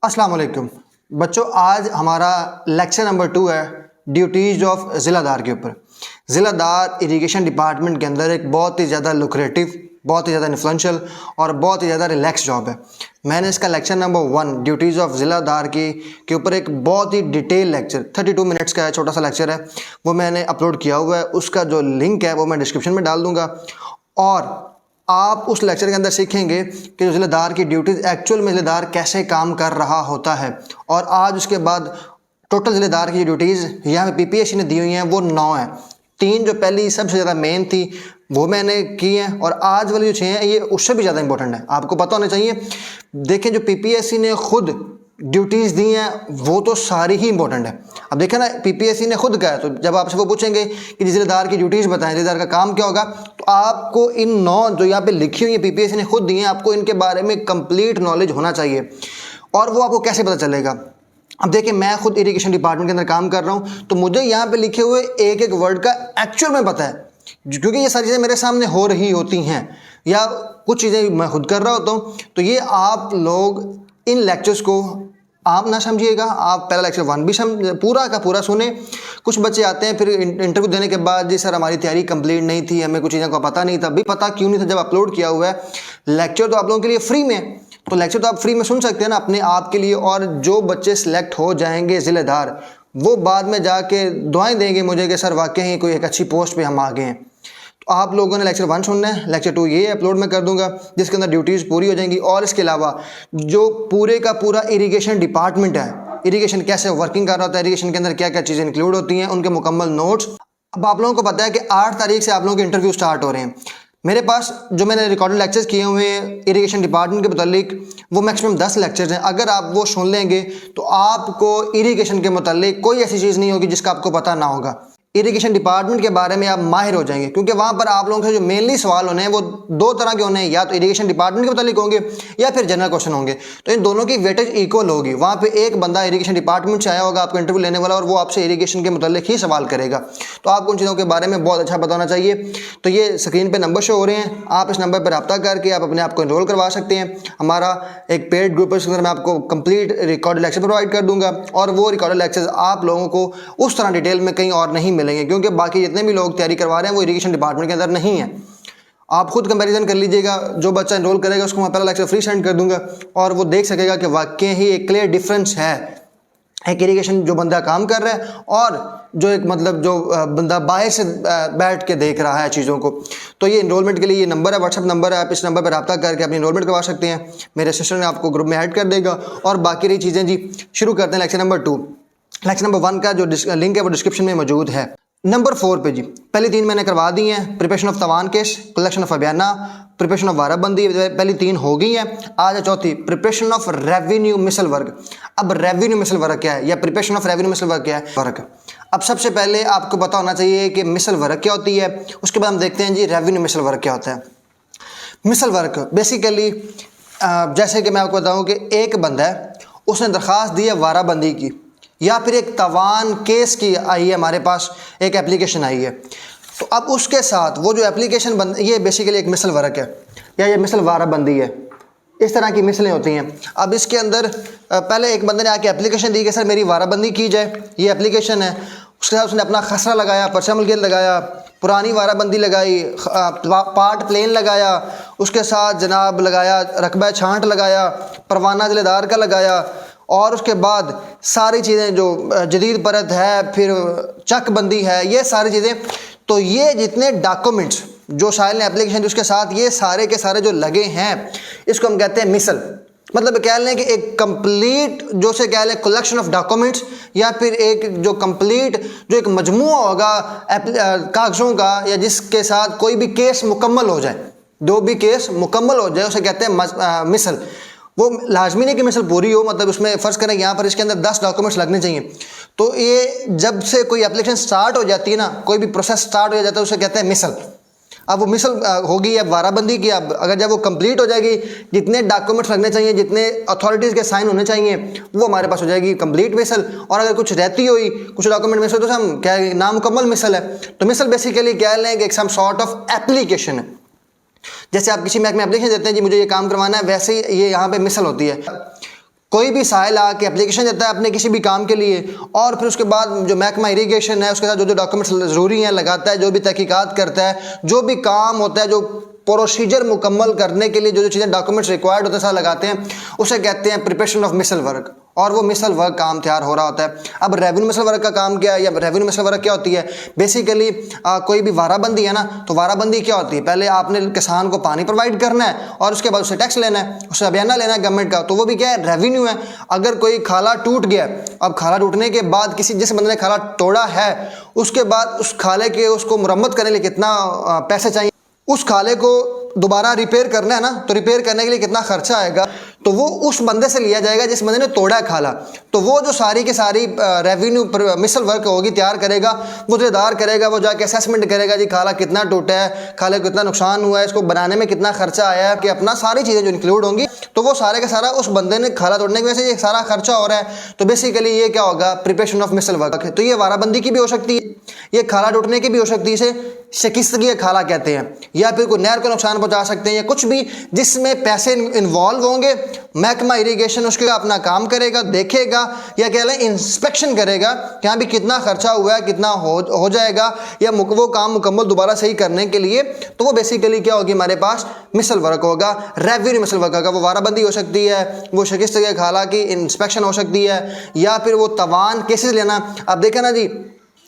अस्सलाम वालेकुम बच्चों, आज हमारा लेक्चर नंबर 2 है ड्यूटीज़ ऑफ ज़िलादार के ऊपर। ज़िलादार इरिगेशन डिपार्टमेंट के अंदर एक बहुत ही ज़्यादा लुक्रेटिव, बहुत ही ज़्यादा इन्फ्लुएंशियल और बहुत ही ज़्यादा रिलैक्स जॉब है। मैंने इसका लेक्चर नंबर 1 ड्यूटीज़ ऑफ ज़िलादार के ऊपर एक बहुत ही डिटेल लेक्चर 32 मिनट्स का है, छोटा सा लेक्चर है, वो मैंने अपलोड किया हुआ है। उसका जो लिंक है वो मैं डिस्क्रिप्शन में डाल दूँगा और आप उस लेक्चर के अंदर सीखेंगे कि जो ज़िलेदार की ड्यूटीज़ एक्चुअल में ज़िलेदार कैसे काम कर रहा होता है। और आज उसके बाद टोटल ज़िलेदार की ड्यूटीज़ यहाँ पे पीपीएससी ने दी हुई हैं वो 9 हैं। 3 जो पहली सबसे ज़्यादा मेन थी वो मैंने की हैं और आज वाली जो 6 हैं ये उससे भी ज़्यादा इंपॉर्टेंट है, आपको पता होना चाहिए। देखें, जो पीपीएससी ने खुद ड्यूटीज़ दी हैं वो तो सारी ही इंपॉर्टेंट है। अब देखें ना, पीपीएससी ने खुद कहा है, तो जब आपसे वो पूछेंगे कि ज़िलेदार की ड्यूटीज़ बताएं, ज़िलेदार का काम क्या होगा, तो आपको इन 9 जो यहाँ पे लिखी हुई है पीपीएससी ने खुद दी हैं, आपको इनके बारे में कंप्लीट नॉलेज होना चाहिए। और वो आपको कैसे पता चलेगा? अब देखिए, मैं खुद इरिगेशन डिपार्टमेंट के अंदर काम कर रहा हूँ, तो मुझे यहाँ पे लिखे हुए एक एक वर्ड का एक्चुअल में पता है, क्योंकि ये सारी चीज़ें मेरे सामने हो रही होती हैं या कुछ चीज़ें मैं खुद कर रहा होता हूँ। तो ये आप लोग इन लेक्चर्स को आप ना समझिएगा, आप पहला लेक्चर 1 भी पूरा का पूरा सुने। कुछ बच्चे आते हैं फिर इंटरव्यू देने के बाद, जी सर हमारी तैयारी कंप्लीट नहीं थी, हमें कुछ चीज़ों का पता नहीं था। भी पता क्यों नहीं था? जब अपलोड किया हुआ है लेक्चर तो आप लोगों के लिए फ्री में, तो लेक्चर तो आप फ्री में सुन सकते हैं ना अपने आप के लिए। और जो बच्चे सिलेक्ट हो जाएंगे ज़िलेदार, वो बाद में जाके दुआएं देंगे मुझे कि सर वाकई कोई एक अच्छी पोस्ट पे हम आ गए हैं। तो आप लोगों ने लेक्चर 1 सुनना है, लेक्चर 2 ये अपलोड मैं कर दूंगा जिसके अंदर ड्यूटीज़ पूरी हो जाएंगी। और इसके अलावा जो पूरे का पूरा इरिगेशन डिपार्टमेंट है, इरिगेशन कैसे वर्किंग कर रहा होता है, इरिगेशन के अंदर क्या क्या चीज़ें इंक्लूड होती हैं, उनके मुकम्मल नोट्स। अब आप लोगों को पता है कि 8 तारीख से आप लोगों के इंटरव्यू स्टार्ट हो रहे हैं। मेरे पास जो मैंने रिकॉर्डेड लेक्चर्स किए हुए हैं इरिगेशन डिपार्टमेंट के मुतालिक, वो मैक्सिमम 10 लेक्चर्स हैं। अगर आप वो सुन लेंगे तो आपको इरिगेशन के मुतालिक कोई ऐसी चीज़ नहीं होगी जिसका आपको पता ना होगा। इरिगेशन डिपार्टमेंट के बारे में आप माहिर हो जाएंगे, क्योंकि वहाँ पर आप लोगों से जो मेनली सवाल होने हैं वो 2 तरह के होने हैं, या तो इरिगेशन डिपार्टमेंट के मुतालिक होंगे या फिर जनरल क्वेश्चन होंगे। तो इन दोनों की वेटेज इक्वल होगी। वहाँ पे एक बंदा इरिगेशन डिपार्टमेंट से आया होगा आपको इंटरव्यू लेने वाला, और वो आपसे इरिगेशन के मुतालिक ही सवाल करेगा। तो आपको उन चीज़ों के बारे में बहुत अच्छा पता होना चाहिए। तो ये स्क्रीन पर नंबर शो हो रहे हैं, आप इस नंबर पर रब्ता करके आप अपने आप को इनरोल करवा सकते हैं। हमारा एक पेड ग्रुप है, उसके अंदर मैं आपको कंप्लीट रिकॉर्डेड लेक्चर प्रोवाइड कर दूंगा, और वो रिकॉर्डेड लेक्चर्स आप लोगों को उस तरह डिटेल में कहीं और नहीं मिलेंगे, क्योंकि बाकी जितने भी लोग तैयारी करवा रहे हैं वो इरिगेशन डिपार्टमेंट के अंदर नहीं है। आप खुद कंपैरिजन कर लीजिएगा, जो बच्चा एनरोल करेगा उसको मैं पहला लेक्चर फ्री सेंड कर दूंगा, और वो देख सकेगा कि वाकई ही एक क्लियर डिफरेंस है एक इरिगेशन जो बंदा काम कर रहा है और जो एक मतलब जो बंदा बाहर से बैठ के देख रहा है चीज़ों को। तो ये इनरोलमेंट के लिए ये नंबर है, व्हाट्सअप नंबर है, आप इस नंबर पर रब्ता करके अपनी इनरोलमेंट करवा सकते हैं। मेरे असिस्टेंट ने आपको ग्रुप में ऐड कर देगा। और बाकी रही चीज़ें जी, शुरू करते हैं लेक्चर नंबर 2। लेक्चर नंबर 1 का जो लिंक है वो डिस्क्रिप्शन में मौजूद है। नंबर 4 पे जी, पहली 3 मैंने करवा दी हैं। Preparation of tawan case, collection of abiana, preparation of warabandi, पहली 3 हो गई हैं। आज है चौथी, preparation of revenue misal work. अब रेवेन्यू मिसल वर्क क्या है, या preparation of revenue misal work क्या है? वर्क। अब सबसे पहले आपको पता होना चाहिए कि मिसल वर्क क्या होती है, उसके बाद हम देखते हैं जी रेवेन्यू मिसल वर्क क्या होता है। मिसल वर्क बेसिकली जैसे कि मैं आपको बताऊँ कि एक बंदा है, उसने दरख्वास्त दी है वाराबंदी की, या फिर एक तवान केस की आई है, हमारे पास एक एप्लीकेशन आई है। तो अब उसके साथ वो जो एप्लीकेशन ये बेसिकली एक मिसल वर्क है, या ये मिसल वाराबंदी है। इस तरह की मिसलें होती हैं। अब इसके अंदर पहले एक बंदे ने आके एप्लीकेशन दी कि सर मेरी वाराबंदी की जाए, ये एप्लीकेशन है। उसके साथ उसने अपना खसरा लगाया, पर्चा मुल्कियत लगाया, पुरानी वाराबंदी लगाई, पार्ट प्लेन लगाया, उसके साथ जनाब लगाया रकबा छांट लगाया, परवाना ज़िलेदार का लगाया, और उसके बाद सारी चीज़ें जो जदीद परत है, फिर चक बंदी है, ये सारी चीज़ें। तो ये जितने डॉक्यूमेंट्स जो साहिल ने एप्लीकेशन दी उसके साथ ये सारे के सारे जो लगे हैं, इसको हम कहते हैं मिसल। मतलब कह लें कि एक कंप्लीट जो से कह लें कलेक्शन ऑफ डॉक्यूमेंट्स, या फिर एक जो कंप्लीट जो एक मजमूआ होगा कागज़ों का, या जिसके साथ कोई भी केस मुकम्मल हो जाए, दो भी केस मुकम्मल हो जाए, उसे कहते हैं मिसल। वो लाजमी नहीं कि मिसल पूरी हो, मतलब उसमें फ़र्ज़ करें यहाँ पर इसके अंदर 10 डॉक्यूमेंट्स लगने चाहिए। तो ये जब से कोई एप्लीकेशन स्टार्ट हो जाती है ना, कोई भी प्रोसेस स्टार्ट हो जाता है, उसे कहते हैं मिसल। अब वो मिसल होगी अब वाराबंदी की। अब अगर जब वो कंप्लीट हो जाएगी, जितने डॉक्यूमेंट्स लगने चाहिए, जितने अथॉरिटीज़ के साइन होने चाहिए, वो हमारे पास हो जाएगी कंप्लीट मिसल। और अगर कुछ रहती हुई कुछ डॉक्यूमेंट मिसल, तो हम क्या नामुकम्मल मिसल है। तो मिसल बेसिकली कह लें कि एक सम सॉर्ट ऑफ एप्लीकेशन है। जैसे आप किसी बैंक में एप्लीकेशन देते हैं जी मुझे ये काम करवाना है, वैसे ही ये यहाँ पे मिसल होती है। कोई भी साहिल आके एप्लीकेशन देता है अपने किसी भी काम के लिए, और फिर उसके बाद जो महकमा इरीगेशन है उसके साथ जो जो डॉक्यूमेंट्स ज़रूरी हैं लगाता है, जो भी तहकीकात करता है, जो भी काम होता है, जो प्रोसीजर मुकम्मल करने के लिए जो जो चीज़ें डॉक्यूमेंट्स रिक्वायर्ड होते हैं साथ लगाते हैं, उसे कहते हैं प्रिपरेशन ऑफ मिसल वर्क, और वो मिसल वर्क काम तैयार हो रहा होता है। अब रेवेन्यू मिसल वर्क का काम क्या है, या रेवेन्यू मिसल वर्क क्या होती है? बेसिकली कोई भी वाराबंदी है ना, तो वाराबंदी क्या होती है? पहले आपने किसान को पानी प्रोवाइड करना है और उसके बाद उसे टैक्स लेना है, उसे अभियाना लेना है गवर्नमेंट का, तो वो भी क्या है? रेवेन्यू है। अगर कोई खाला टूट गया, अब खाला टूटने के बाद किसी जिस बंदे ने खाला तोड़ा है, उसके बाद उस खाले के उसको मुरम्मत करने के लिए कितना पैसे चाहिए, उस खाले को दोबारा रिपेयर करना है ना, तो रिपेयर करने के लिए कितना खर्चा आएगा, तो वो उस बंदे से लिया जाएगा जिस बंदे ने तोड़ा है खाला। तो वो जो सारी की सारी रेवेन्यू मिसल वर्क होगी तैयार करेगा, वो ठेकेदार करेगा, वो जाके असेसमेंट करेगा जी खाला कितना टूटा है, खाले को कितना नुकसान हुआ है, इसको बनाने में कितना खर्चा आया है, कि अपना सारी चीज़ें जो इंक्लूड होंगी, तो वो सारे का सारा उस बंदे ने खाला तोड़ने की वजह से ये सारा खर्चा हो रहा है। तो बेसिकली ये क्या होगा? Preparation of missal work. तो ये वाराबंदी की भी हो सकती है, ये खाला टूटने की भी हो सकती है, इसे शिकस्तगी खाला कहते हैं, या फिर कोई नहर को नुकसान पहुंचा सकते हैं, या कुछ भी जिसमें पैसे इन्वॉल्व होंगे। महकमा इरीगेशन उसके अपना काम करेगा, देखेगा, या कह लें इंस्पेक्शन करेगा कि यहाँ भी कितना खर्चा हुआ है, कितना हो जाएगा, या वो काम मुकम्मल दोबारा सही करने के लिए। तो वो बेसिकली क्या होगी? हमारे पास मिसल वर्क होगा, रेवेन्यू मिसल वर्क होगा। वो वाराबंदी हो सकती है, वो शिकस्तगी खाला की इंस्पेक्शन हो सकती है, या फिर वो तवान केसेस लेना। अब देखें ना जी,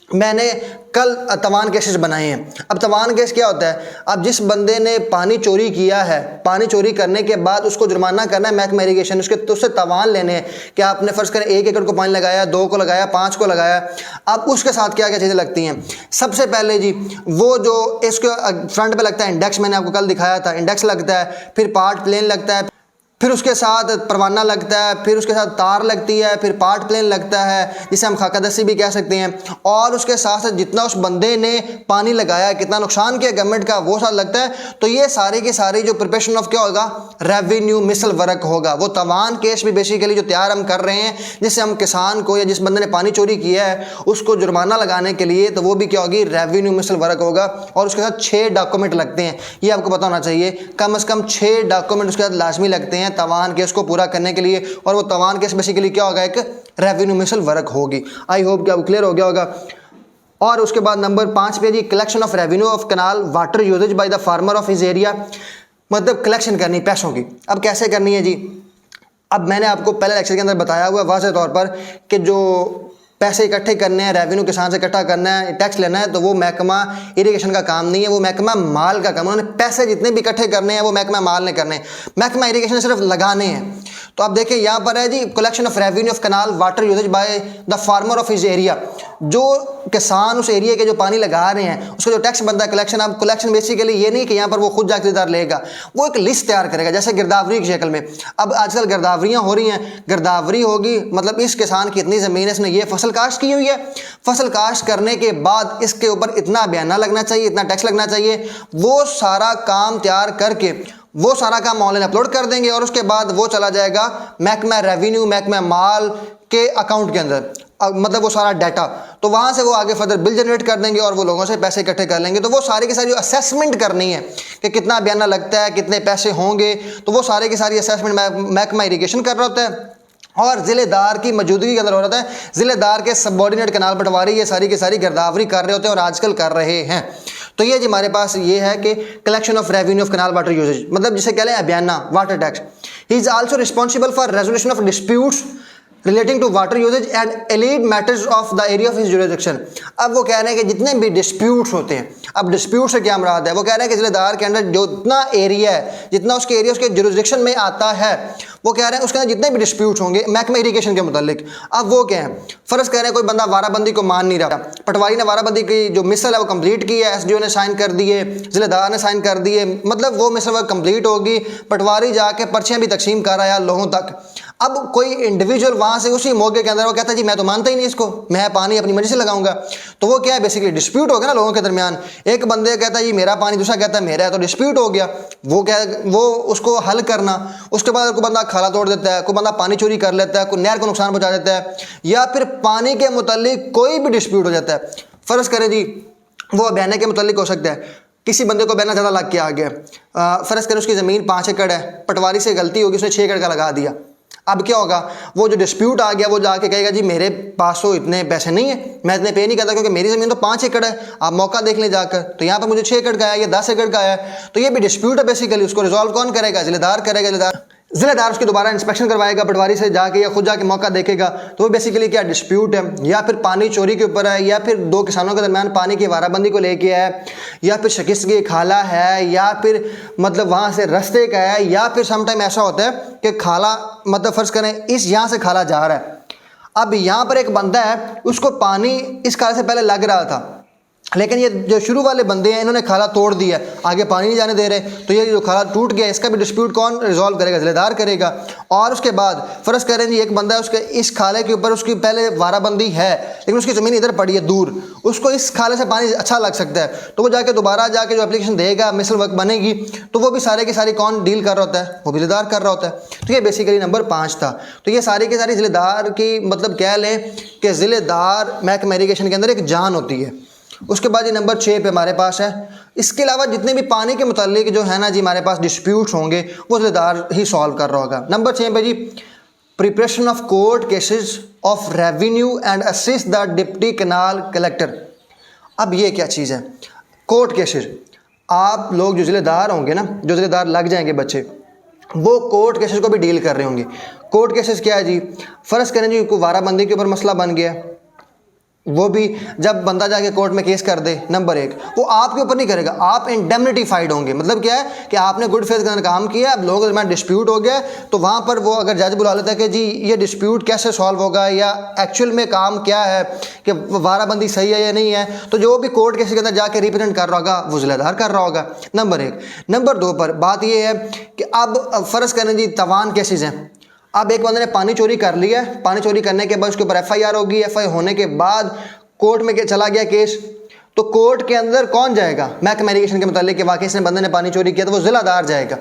मैंने कल तवान केसेस बनाए हैं। अब तवान केस क्या होता है? अब जिस बंदे ने पानी चोरी किया है, पानी चोरी करने के बाद उसको जुर्माना करना है महकमा इरीगेशन, उससे तवान लेने हैं कि आपने फ़र्ज़ करें 1 एकड़ को पानी लगाया, 2 को लगाया, 5 को लगाया। अब उसके साथ क्या क्या चीज़ें लगती हैं? सबसे पहले जी वो जो इसके फ्रंट पे लगता है इंडेक्स, मैंने आपको कल दिखाया था, इंडेक्स लगता है, फिर पार्ट प्लेन लगता है, फिर उसके साथ परवाना लगता है, फिर उसके साथ तार लगती है, फिर पार्ट प्लेन लगता है जिसे हम खाकादस्ती भी कह सकते हैं, और उसके साथ साथ जितना उस बंदे ने पानी लगाया, कितना नुकसान किया गवर्नमेंट का, वो साथ लगता है। तो ये सारी की सारी जो प्रिपरेशन ऑफ क्या होगा? रेवेन्यू मिसल वर्क होगा। वो तवान केस भी बेसिकली जो तैयार हम कर रहे हैं, जिससे हम किसान को या जिस बंदे ने पानी चोरी किया है उसको जुर्माना लगाने के लिए, तो वो भी क्या होगी? रेवेन्यू मिसल वर्क होगा। और उसके साथ 6 डॉक्यूमेंट लगते हैं, ये आपको पता होना चाहिए। कम से कम 6 डॉक्यूमेंट उसके साथ लाजमी लगते हैं तवान केस को पूरा करने के लिए, और वो तवान केस बेसिकली क्या होगा? एक रेवेन्यू मिसल वर्क होगी। आई होप कि आपको क्लियर हो गया होगा। और उसके बाद नंबर 5 पे जी, collection of revenue of canal water uses by the farmer of his area, मतलब कलेक्शन करनी पैसों की। अब कैसे करनी है जी? अब मैंने आपको पहले लेक्चर के अंदर बताया हुआ वाज़ेह तौर पर कि जो पैसे इकट्ठे करने हैं, रेवेन्यू किसान से इकट्ठा करना है, टैक्स लेना है, तो वो महकमा इरीगेशन का काम नहीं है, वो महकमा माल का काम। उन्होंने पैसे जितने भी इकट्ठे करने हैं वो महकमा माल ने करने हैं, महकमा इरीगेशन सिर्फ लगाने हैं। तो आप देखिए यहाँ पर है जी, collection of revenue of canal water uses by the farmer of his area. जो किसान उस एरिया के जो पानी लगा रहे हैं उसका जो टैक्स बनता है कलेक्शन। अब कलेक्शन बेसिकली ये नहीं कि यहाँ पर वो खुद जाकर खरीदार लेगा, वो एक लिस्ट तैयार करेगा, जैसे गिरदावरी की शक्ल में। अब आजकल गिरदावरियाँ हो रही हैं, गिरदावरी होगी मतलब इस किसान की इतनी ज़मीन है, इसने ये फसल काश्त की हुई है, फसल काश्त करने के बाद इसके ऊपर इतना बयाना लगना चाहिए, इतना टैक्स लगना चाहिए। वो सारा काम तैयार करके वो सारा काम ऑनलाइन अपलोड कर देंगे, और उसके बाद वो चला जाएगा महकमा रेवेन्यू, महकमा माल के अकाउंट के अंदर, मतलब वो सारा डाटा। तो वहाँ से वो आगे फर्दर बिल जनरेट कर देंगे और वो लोगों से पैसे इकट्ठे कर लेंगे। तो वो सारी की सारी जो असेसमेंट करनी है कि कितना बयाना लगता है, कितने पैसे होंगे, तो वो सारे की सारी असेसमेंट महकमा इरीगेशन कर रहा होता है, और ज़िलेदार की मौजूदगी के अंदर हो रहा है। ज़िलेदार के सबऑर्डिनेट कनाल पटवारी ये सारी की सारी गिरदावरी कर रहे होते हैं, और आजकल कर रहे हैं। तो ये जी हमारे पास ये है कि collection of revenue of canal water uses, मतलब जिसे कह लें अभियाना water tax. He is also responsible for resolution of disputes relating to water uses and allied matters of the area of his jurisdiction. अब वो कह रहे हैं कि जितने भी डिस्प्यूट्स होते हैं, अब डिस्प्यूट से क्या मुराद है? वो कह रहे हैं कि ज़िलेदार के अंदर जितना एरिया है, जितना उसके एरिया उसके जुरिसडिक्शन में आता है, वो कह रहे हैं उसके अंदर जितने भी डिस्प्यूट्स होंगे महकमा इरीगेशन के मुतालिक। अब वो क्या है? फ़र्ज़ कह रहे हैं कोई बंदा वाराबंदी को मान नहीं रहा, पटवारी ने वाराबंदी की जो मिसल है वो कंप्लीट की है, SDO ने साइन कर दिए, ज़िलेदार ने साइन कर दिए, मतलब वो मिसल वर्क कंप्लीट होगी, पटवारी जाके पर्चियाँ भी तकसीम कर रहा है लोगों तक। अब कोई इंडिविजुअल वहाँ से उसी मौके के अंदर वो कहता है जी मैं तो मानता ही नहीं इसको, मैं पानी अपनी मर्जी से लगाऊंगा। तो वो क्या है? बेसिकली डिस्प्यूट हो गया ना लोगों के दरमियान। एक बंदे कहता है जी मेरा पानी, दूसरा कहता है मेरा है, तो डिस्प्यूट हो गया। वो क्या है? वो उसको हल करना। उसके बाद कोई बंदा खाला तोड़ देता है, कोई बंदा पानी चोरी कर लेता है, कोई नहर को नुकसान पहुँचा देता है, या फिर पानी के मुतालिक कोई भी डिस्प्यूट हो जाता है। फ़र्ज़ करें जी वो बयाने के मुतालिक हो सकता है, किसी बंदे को बयाना ज़्यादा लग के आ गया, फ़र्ज़ करें उसकी ज़मीन 5 एकड़ है, पटवारी से गलती होगी, उसने 6 एकड़ का लगा दिया। अब क्या होगा, वो जो डिस्प्यूट आ गया वो जाके कहेगा जी मेरे पास तो इतने पैसे नहीं है, मैं इतने पे नहीं करता क्योंकि मेरी ज़मीन तो 5 एकड़ है, आप मौका देख लें जाकर, तो यहाँ पर मुझे 6 एकड़ का आया, ये 10 एकड़ का आया, तो ये भी डिस्प्यूट है बेसिकली। उसको रिजॉल्व कौन करेगा, जिलेदार करेगा। जिलेदार उसकी दोबारा इंस्पेक्शन करवाएगा पटवारी से जाके या खुद जाके मौका देखेगा, तो वो बेसिकली क्या डिस्प्यूट है, या फिर पानी चोरी के ऊपर है, या फिर दो किसानों के दरमियान पानी की वाराबंदी को लेके है, या फिर शिकस्त की खाला है, या फिर मतलब वहाँ से रास्ते का है, या फिर समटाइम ऐसा होता है कि खाला मतलब फ़र्ज़ करें इस यहाँ से खाला जा रहा है, अब यहाँ पर एक बंदा है उसको पानी इस खाले से पहले लग रहा था, लेकिन ये जो शुरू वाले बंदे हैं इन्होंने खाला तोड़ दिया, आगे पानी नहीं जाने दे रहे, तो ये जो खाला टूट गया इसका भी डिस्प्यूट कौन रिजॉल्व करेगा, जिलेदार करेगा। और उसके बाद फ़र्ज़ करें जी एक बंदा है उसके इस खाले के ऊपर उसकी पहले वाराबंदी है लेकिन उसकी ज़मीन इधर पड़ी है दूर, उसको इस खाले से पानी अच्छा लग सकता है, तो वो जाके दोबारा जाके जो एप्लीकेशन देगा मिसल वर्क बनेगी, तो वो भी सारे की सारी कौन डील कर रहा होता है, वो भी जिलेदार कर रहा होता है। तो ये बेसिकली नंबर 5 था। तो ये सारी की सारी जिलेदार की मतलब कह लें कि जिलेदार महकमा इरीगेशन के अंदर एक जान होती है। उसके बाद ये नंबर 6 पे हमारे पास है। इसके अलावा जितने भी पानी के मुताल्लिक जो है ना जी हमारे पास डिस्प्यूट्स होंगे वो जिलेदार ही सॉल्व कर रहा होगा। नंबर 6 पे जी preparation of court cases of revenue and assist the deputy canal collector. अब ये क्या चीज़ है, कोर्ट केसेस, आप लोग जो जिलेदार होंगे ना, जो जिलेदार लग जाएंगे बच्चे, वो कोर्ट केसेस को भी डील कर रहे होंगे। कोर्ट केसेस क्या है जी, फ़र्ज़ करें जी कोई वाराबंदी के ऊपर मसला बन गया, वो भी जब बंदा जाके कोर्ट में केस कर दे, नंबर 1 वो आपके ऊपर नहीं करेगा, आप इंडेमनिटीफाइड होंगे। मतलब क्या है कि आपने गुड फेथ के अंदर काम किया, अब लोगों के दरमियान डिस्प्यूट हो गया, तो वहाँ पर वो अगर जज बुला लेता है कि जी ये डिस्प्यूट कैसे सॉल्व होगा या एक्चुअल में काम क्या है कि वाराबंदी सही है या नहीं है, तो जो भी कोर्ट केस के अंदर जाके रिप्रेजेंट कर रहा होगा वो जिलेदार कर रहा होगा, नंबर 1। नंबर 2 पर बात ये है कि अब फ़र्ज़ करें जी तवान केसेस हैं, अब एक बंदे ने पानी चोरी कर लिया है, पानी चोरी करने के बाद उसके ऊपर FIR होगी, FIR होने के बाद कोर्ट में चला गया केस, तो कोर्ट के अंदर कौन जाएगा, महकमा इरीगेशन के मुतालिक कि वाकई इसने बंदे ने पानी चोरी किया, तो वो जिलेदार जाएगा।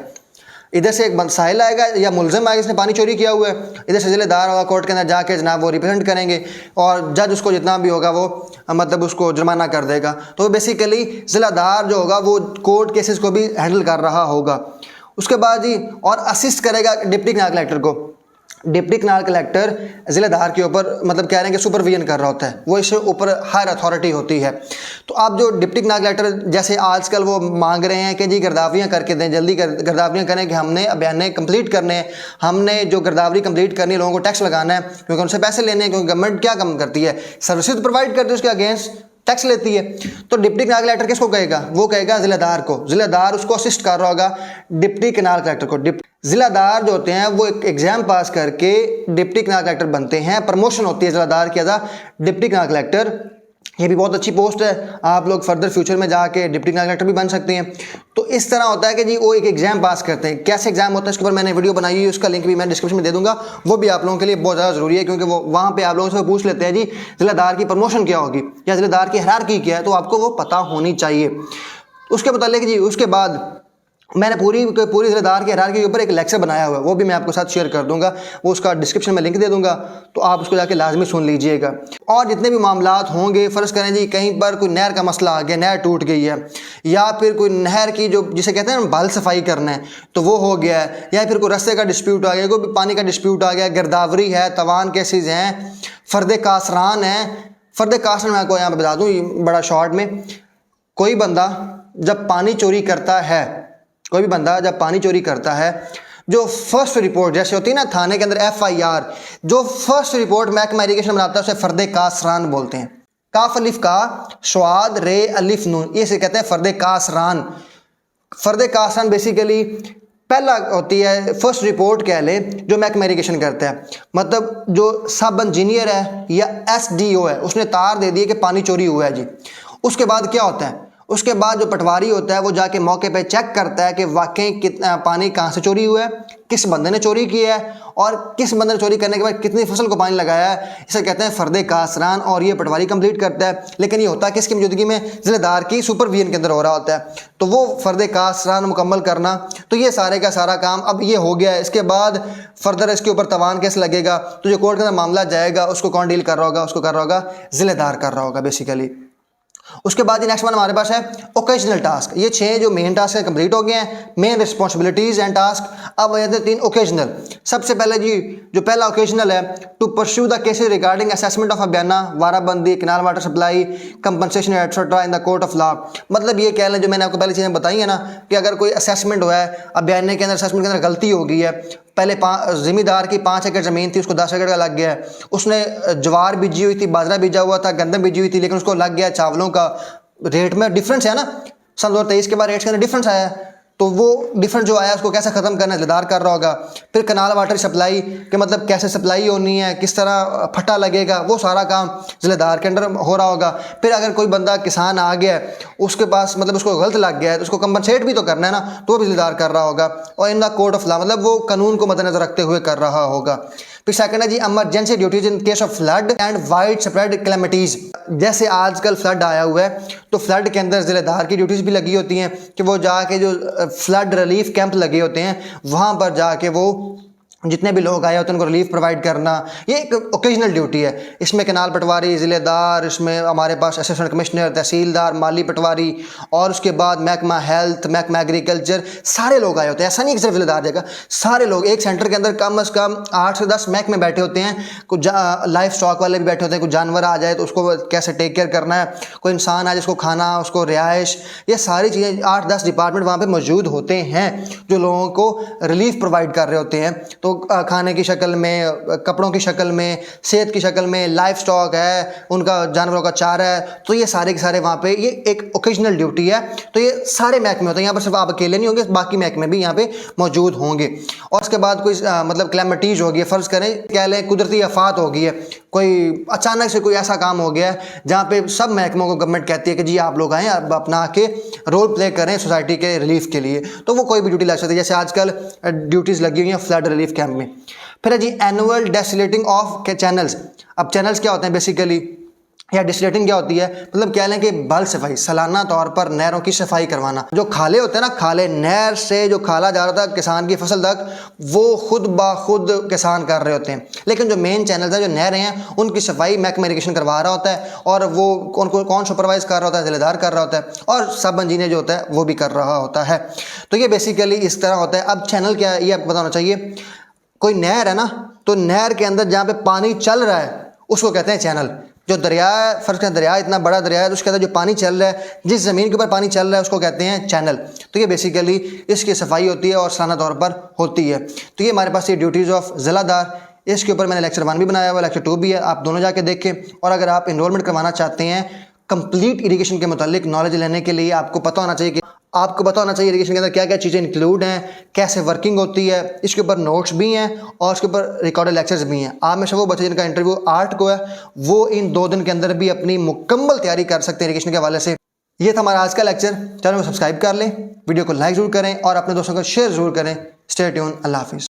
इधर से एक साहिल आएगा या मुलजिम आएगा इसने पानी चोरी किया हुआ है, इधर से जिलेदार होगा, कोर्ट के अंदर जाके जनाब वो रिप्रेजेंट करेंगे और जज उसको जितना भी होगा वो मतलब उसको जुर्माना कर देगा। तो बेसिकली जिलेदार जो होगा वो कोर्ट केसेस को भी हैंडल कर रहा होगा। उसके बाद जी और असिस्ट करेगा डिप्टी कैनाल कलेक्टर को। डिप्टी कैनाल कलेक्टर जिलेदार के ऊपर मतलब कह रहे हैं कि सुपरविजन कर रहा होता है, वो इससे ऊपर हायर अथॉरिटी होती है। तो अब जो डिप्टी कैनाल कलेक्टर जैसे आजकल वो मांग रहे हैं कि जी गिरदावरियाँ करके दें, जल्दी गिरदावरियाँ करें कि हमने अभियान कंप्लीट करने हैं, हमने जो गिरदावरी कंप्लीट करनी है लोगों को टैक्स लगाना है क्योंकि उनसे पैसे लेने हैं, क्योंकि गवर्नमेंट क्या कम करती है, सर्विसेज प्रोवाइड करती है, उसके अगेंस्ट टैक्स लेती है। तो डिप्टी कैनाल कलेक्टर किसको कहेगा, वो कहेगा जिलेदार को, जिलेदार उसको असिस्ट कर रहा होगा डिप्टी कैनाल कलेक्टर को। जिलादार जो होते हैं वो एक एग्जाम पास करके डिप्टी कैनाल कलेक्टर बनते हैं, प्रमोशन होती है जिलादार की एज डिप्टी कैनाल कलेक्टर। ये भी बहुत अच्छी पोस्ट है, आप लोग फर्दर फ्यूचर में जाके डिप्टी कैनाल कलेक्टर भी बन सकते हैं। तो इस तरह होता है कि जी वो एक एग्जाम पास करते हैं। कैसे एग्जाम होता है इसके ऊपर मैंने वीडियो बनाई है, उसका लिंक भी मैं डिस्क्रिप्शन में दे दूंगा, वो भी आप लोगों के लिए बहुत ज़्यादा ज़रूरी है क्योंकि वो वहाँ पे आप लोगों से पूछ लेते हैं जी जिलादार की प्रमोशन क्या होगी या जिलादार की हायरार्की क्या है, तो आपको वो पता होनी चाहिए। उसके मुतालिक जी उसके बाद मैंने पूरी जिलेदार के हायरार्की के ऊपर एक लेक्चर बनाया हुआ है, वो भी मैं आपके साथ शेयर कर दूंगा, वो उसका डिस्क्रिप्शन में लिंक दे दूंगा, तो आप उसको जाके लाजमी सुन लीजिएगा। और जितने भी मामलात होंगे, फ़र्ज़ करें जी कहीं पर कोई नहर का मसला आ गया, नहर टूट गई है, या फिर कोई नहर की जो जिसे कहते हैं ना बाल सफाई करना है तो वो हो गया है, या फिर कोई रस्ते का डिस्प्यूट आ गया, कोई पानी का डिस्प्यूट आ गया, गिरदावरी है, तवान केसेस हैं, फ़र्द कासरान है। फ़र्द कासरान मैं आपको यहाँ पर बता दूँ बड़ा शॉर्ट में, कोई बंदा जब पानी चोरी करता है, कोई भी बंदा जब पानी चोरी करता है, जो फर्स्ट रिपोर्ट जैसे होती है ना थाने के अंदर FIR, जो फर्स्ट रिपोर्ट महकमा इरीगेशन बनाता है उसे फ़र्द कासरान बोलते हैं। काफ अलिफ का स्वाद रे अलिफ नून, ये से कहते हैं फ़र्द कासरान। फ़र्द कासरान बेसिकली पहला होती है फर्स्ट रिपोर्ट कह ले जो महकमा इरीगेशन करता है, मतलब जो सब इंजीनियर है या SDO है उसने तार दे दी कि पानी चोरी हुआ है जी। उसके बाद क्या होता है, उसके बाद जो पटवारी होता है वो जाके मौके पे चेक करता है कि वाकई कितना पानी कहाँ से चोरी हुआ है, किस बंदे ने चोरी किया है और किस बंदे ने चोरी करने के बाद कितनी फसल को पानी लगाया है। इसे कहते हैं फ़र्द कासरान और ये पटवारी कंप्लीट करता है, लेकिन ये होता है किसकी मौजूदगी में, जिलेदार की सुपरविजन के अंदर हो रहा होता है। तो वो फ़र्द कासरान मुकम्मल करना, तो ये सारे का सारा काम अब ये हो गया है। इसके बाद फर्दर इसके ऊपर तवान केस लगेगा, तो जो कोर्ट के अंदर मामला जाएगा उसको कौन डील कर रहा होगा, उसको कर रहा होगा जिलेदार कर रहा होगा बेसिकली। उसके बाद नेक्स्ट वन हमारे पास है ओकेजनल टास्क। ये 6 जो मेन टास्क है कंप्लीट हो गए हैं, मेन रिस्पॉन्सिबिलिटीज़ एंड टास्क। अब आते हैं 3 ओकेजनल। सबसे पहले जी जो पहला ओकेजनल है, to pursue the cases regarding assessment of abiana, warabandi, canal water supply, compensation etcetera in the court of law. मतलब ये कह लें जो मैंने आपको पहले चीज़ें बताई है ना कि अगर कोई असेसमेंट हुआ है, अबियाने के अंदर असेसमेंट के अंदर गलती हो गई है, पहले ज़मींदार की 5 एकड़ ज़मीन थी, उसको 10 एकड़ का लग गया है, उसने ज्वार बीजी हुई थी, बाजरा बीजा हुआ था, गंदम बीजी हुई थी, लेकिन उसको लग गया चावलों का। रेट में डिफरेंस है ना, सन 2023 के बाद रेट्स के अंदर डिफरेंस आया है, तो वो डिफरेंस जो आया उसको कैसे ख़त्म करना जिलेदार कर रहा होगा। फिर कनाल वाटर सप्लाई के मतलब कैसे सप्लाई होनी है, किस तरह फटा लगेगा, वो सारा काम जिलेदार के अंडर हो रहा होगा। फिर अगर कोई बंदा किसान आ गया है, उसके पास मतलब उसको गलत लग गया है, तो उसको कंपनसेट भी तो करना है ना, तो वो भी जिलेदार कर रहा होगा। और इन द कोर्ट ऑफ लॉ मतलब वो कानून को मद्देनजर रखते हुए कर रहा होगा। फिर सेकंड है जी emergency duties in case of flood and wide spread calamities. जैसे आजकल फ्लड आया हुआ है, तो फ्लड के अंदर जिलेदार की ड्यूटीज़ भी लगी होती हैं कि वो जाके जो फ्लड रिलीफ कैंप लगे होते हैं वहाँ पर जाके वो जितने भी लोग आए होते हैं उनको रिलीफ प्रोवाइड करना, ये एक ओकेजनल ड्यूटी है। इसमें कनाल पटवारी, ज़िलेदार, इसमें हमारे पास असिस्टेंट कमिश्नर, तहसीलदार, माली पटवारी और उसके बाद महकमा हेल्थ, महकमा एग्रीकल्चर, सारे लोग आए होते हैं। ऐसा नहीं कि सिर्फ ज़िलेदार जगह, सारे लोग एक सेंटर के अंदर कम से कम 8 से 10 महकमे बैठे होते हैं। कुछ लाइफ स्टॉक वाले भी बैठे होते हैं, कुछ जानवर आ जाए तो उसको कैसे टेक केयर करना है, कोई इंसान आए जिसको खाना, उसको रिहाइश, ये सारी चीज़ें 8-10 डिपार्टमेंट वहाँ पर मौजूद होते हैं जो लोगों को रिलीफ प्रोवाइड कर रहे होते हैं। तो खाने की शक्ल में, कपड़ों की शक्ल में, सेहत की शक्ल में, लाइफ स्टॉक है, उनका जानवरों का चारा है, तो ये सारे के सारे वहाँ पे ये एक ओकेजनल ड्यूटी है। तो ये सारे महकमे होते हैं, यहाँ पर सिर्फ आप अकेले नहीं होंगे, बाकी महकमे भी यहाँ पे मौजूद होंगे। और उसके बाद कोई मतलब क्लैमिटीज हो गई, फ़र्ज़ करें कह लें कुदरती आफात हो गई है, कोई अचानक से कोई ऐसा काम हो गया है जहाँ पे सब महकमों को गवर्नमेंट कहती है कि जी आप लोग आएँ, अब अपना आके रोल प्ले करें सोसाइटी के रिलीफ के लिए, तो वो कोई भी ड्यूटी लग सकती है। जैसे आजकल ड्यूटीज़ लगी हुई हैं फ्लड रिलीफ कैंप में। फिर है जी एनुअल डेसिलेटिंग ऑफ के चैनल्स। अब चैनल्स क्या होते हैं बेसिकली, या डिस्टिलेटिंग क्या होती है, मतलब कह लें कि बल्क सफाई, सालाना तौर पर नहरों की सफाई करवाना। जो खाले होते हैं ना, खाले नहर से जो खाला जा रहा था किसान की फसल तक, वो खुद ब खुद किसान कर रहे होते हैं। लेकिन जो मेन चैनल्स हैं, जो नहरें हैं, उनकी सफाई महकमा इरिगेशन करवा रहा होता है, और वो उनको कौन सुपरवाइज कर रहा होता है, जिलेदार कर रहा होता है, और सब इंजीनियर जो होता है वो भी कर रहा होता है। तो ये बेसिकली इस तरह होता है। अब चैनल क्या है ये आपको बताना चाहिए। कोई नहर है ना, तो नहर के अंदर जहाँ पे पानी चल रहा है उसको कहते हैं चैनल। जो दरिया है, फर्ज करें दरिया इतना बड़ा दरिया है, तो उसके अंदर जो पानी चल रहा है, जिस ज़मीन के ऊपर पानी चल रहा है उसको कहते हैं चैनल। तो ये बेसिकली इसकी सफाई होती है और सालाना तौर पर होती है। तो ये हमारे पास ये ड्यूटीज़ ऑफ ज़िलादार, इसके ऊपर मैंने लेक्चर 1 भी बनाया हुआ, लेक्चर 2 भी है, आप दोनों जाके देखें। और अगर आप इनरोलमेंट करवाना चाहते हैं कंप्लीट इरिगेशन के मुतालिक नॉलेज लेने के लिए, आपको पता होना चाहिए कि इरिगेशन के अंदर क्या क्या चीज़ें इंक्लूड हैं, कैसे वर्किंग होती है। इसके ऊपर नोट्स भी हैं और उसके ऊपर रिकॉर्डेड लेक्चर्स भी हैं। आप में से वो बच्चे जिनका इंटरव्यू 8 को है, वो इन 2 दिन के अंदर भी अपनी मुकम्मल तैयारी कर सकते हैं इरिगेशन के हवाले से। ये था हमारा आज का लेक्चर। चैनल को सब्सक्राइब कर लें, वीडियो को लाइक ज़रूर करें और अपने दोस्तों को शेयर ज़रूर करें। Stay tune. अल्लाह हाफिज़।